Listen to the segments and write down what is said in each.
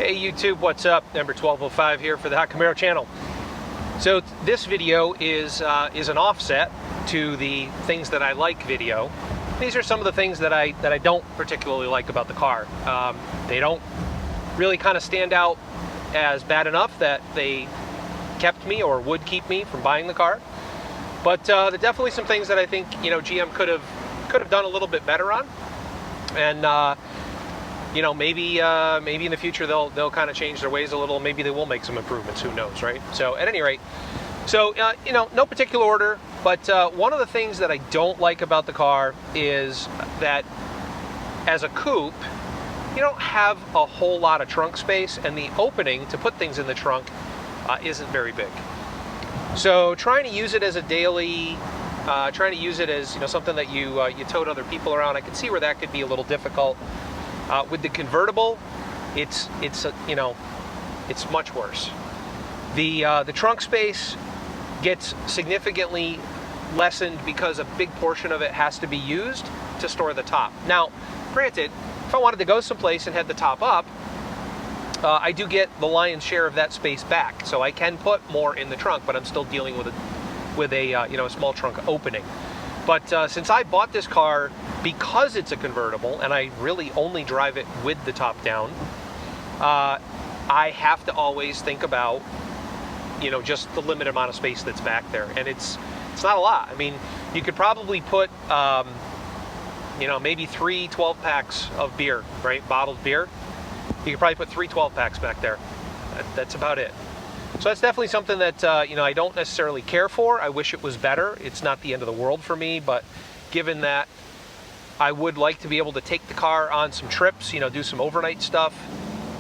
Hey YouTube, what's up? Number 1205 here for the Hot Camaro channel. So this video is an offset to the things that I like video. These are some of the things that I don't particularly like about the car. They don't really kind of stand out as bad enough that they kept me or would keep me from buying the car. But there are definitely some things that I think GM could have done a little bit better on, and maybe in the future they'll kind of change their ways a little. Maybe they will make some improvements. Who knows, right? So at any rate, no particular order. But one of the things that I don't like about the car is that as a coupe, you don't have a whole lot of trunk space, and the opening to put things in the trunk isn't very big. So trying to use it as a daily, trying to use it as something that you towed other people around, I can see where that could be a little difficult. With the convertible, it's much worse. The trunk space gets significantly lessened because a big portion of it has to be used to store the top. Now, granted, if I wanted to go someplace and had the top up, I do get the lion's share of that space back, so I can put more in the trunk, but I'm still dealing with a small trunk opening. But since I bought this car because it's a convertible, and I really only drive it with the top down, I have to always think about just the limited amount of space that's back there, and it's not a lot. I mean, you could probably put maybe 3 12-packs of beer, right? Bottled beer. You could probably put 3 12-packs back there. That's about it. So that's definitely something that I don't necessarily care for. I wish it was better. It's not the end of the world for me, but given that I would like to be able to take the car on some trips, do some overnight stuff,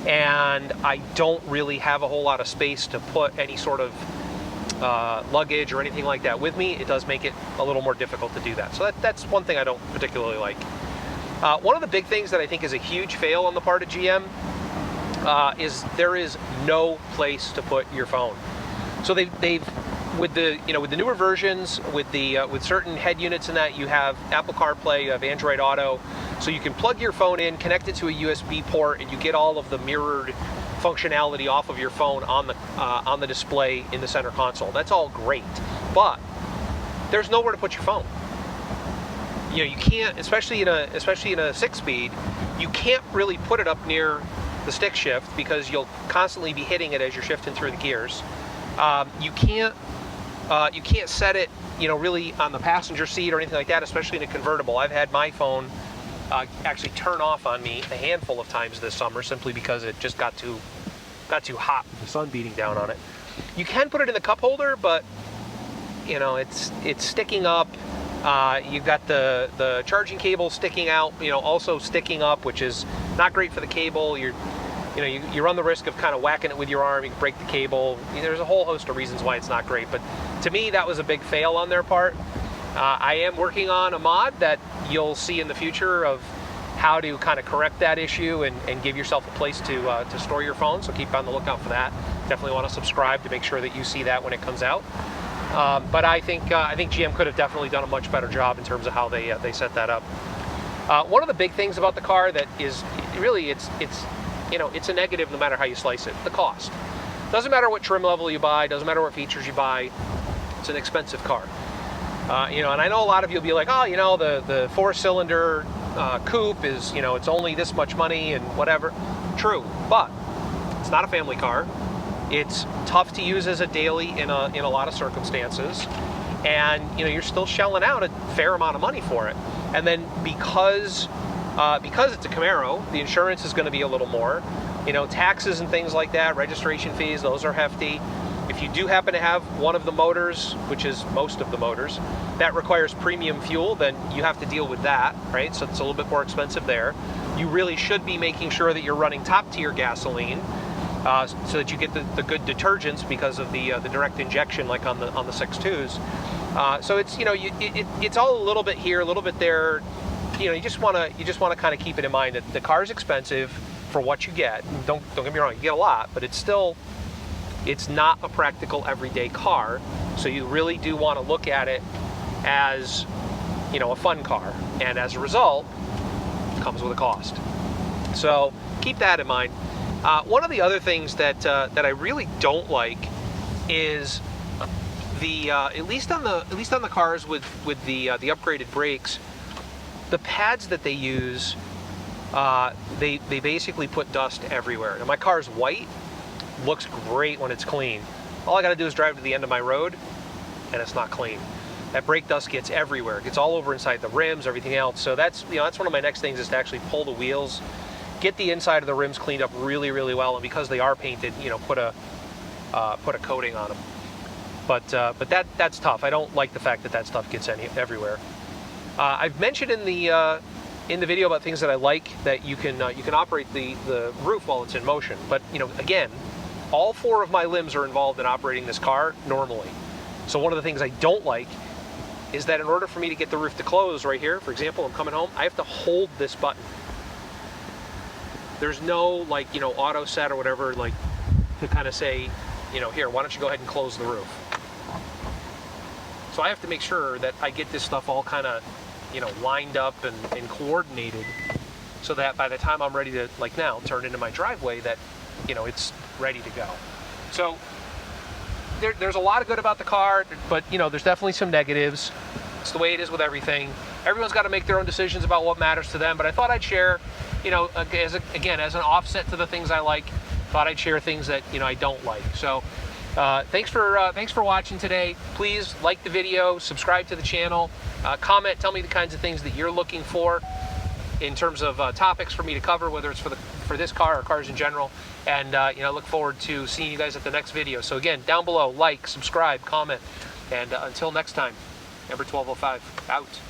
and I don't really have a whole lot of space to put any sort of luggage or anything like that with me, it does make it a little more difficult to do that. So that's one thing I don't particularly like. One of the big things that I think is a huge fail on the part of GM is there is no place to put your phone. So they've with the newer versions, with certain head units in that, you have Apple CarPlay, you have Android Auto, so you can plug your phone in, connect it to a USB port, and you get all of the mirrored functionality off of your phone on the display in the center console. That's all great, but there's nowhere to put your phone. You can't, especially in a 6-speed, you can't really put it up near the stick shift because you'll constantly be hitting it as you're shifting through the gears. You can't set it, really on the passenger seat or anything like that, especially in a convertible. I've had my phone actually turn off on me a handful of times this summer simply because it just got too hot with the sun beating down on it. You can put it in the cup holder, but it's sticking up. You've got the charging cable sticking out, also sticking up, which is not great for the cable. You run the risk of kind of whacking it with your arm. You can break the cable. There's a whole host of reasons why it's not great, but to me that was a big fail on their part. I am working on a mod that you'll see in the future of how to kind of correct that issue and give yourself a place to store your phone, so keep on the lookout for that. Definitely want to subscribe to make sure that you see that when it comes out. But I think GM could have definitely done a much better job in terms of how they set that up. One of the big things about the car that is really it's a negative no matter how you slice it. The cost. Doesn't matter what trim level you buy. Doesn't matter what features you buy. It's an expensive car. And I know a lot of you will be like, oh, the 4-cylinder coupe is it's only this much money and whatever. True, but it's not a family car. It's tough to use as a daily in a lot of circumstances, and you're still shelling out a fair amount of money for it. And then because it's a Camaro, the insurance is going to be a little more. Taxes and things like that, registration fees, those are hefty. If you do happen to have one of the motors, which is most of the motors, that requires premium fuel, then you have to deal with that, right? So it's a little bit more expensive there. You really should be making sure that you're running top-tier gasoline, so that you get the good detergents because of the direct injection, like on the 6.2s. So it's it's all a little bit here, a little bit there. You just want to kind of keep it in mind that the car is expensive for what you get. Don't get me wrong, you get a lot, but it's not a practical everyday car. So you really do want to look at it as a fun car, and as a result, it comes with a cost. So keep that in mind. One of the other things that that I really don't like is the at least on the cars with the upgraded brakes, the pads that they use, they basically put dust everywhere. Now my car's white, looks great when it's clean. All I got to do is drive to the end of my road, and it's not clean. That brake dust gets everywhere. It gets all over inside the rims, everything else. So that's, you know, that's one of my next things, is to actually pull the wheels, get the inside of the rims cleaned up really, really well, and because they are painted, you know, put a coating on them. But that's tough. I don't like the fact that stuff gets everywhere. I've mentioned in the video about things that I like, that you can operate the roof while it's in motion. But you know, again, all 4 of my limbs are involved in operating this car normally. So one of the things I don't like is that in order for me to get the roof to close right here, for example, I'm coming home, I have to hold this button. There's no, like, you know, auto set or whatever, like, to kind of say, you know, here, why don't you go ahead and close the roof. So I have to make sure that I get this stuff all kind of, you know, lined up and coordinated, so that by the time I'm ready to, like now, turn into my driveway, that, you know, it's ready to go. So there's a lot of good about the car, but you know, there's definitely some negatives. It's the way it is with everything. Everyone's got to make their own decisions about what matters to them, but I thought I'd share, you know, as an offset to the things I like, thought I'd share things that, you know, I don't like. So thanks for watching today. Please like the video, subscribe to the channel, comment, tell me the kinds of things that you're looking for in terms of topics for me to cover, whether it's for this car or cars in general. And you know, look forward to seeing you guys at the next video. So again, down below, like, subscribe, comment, and until next time, number 1205 out.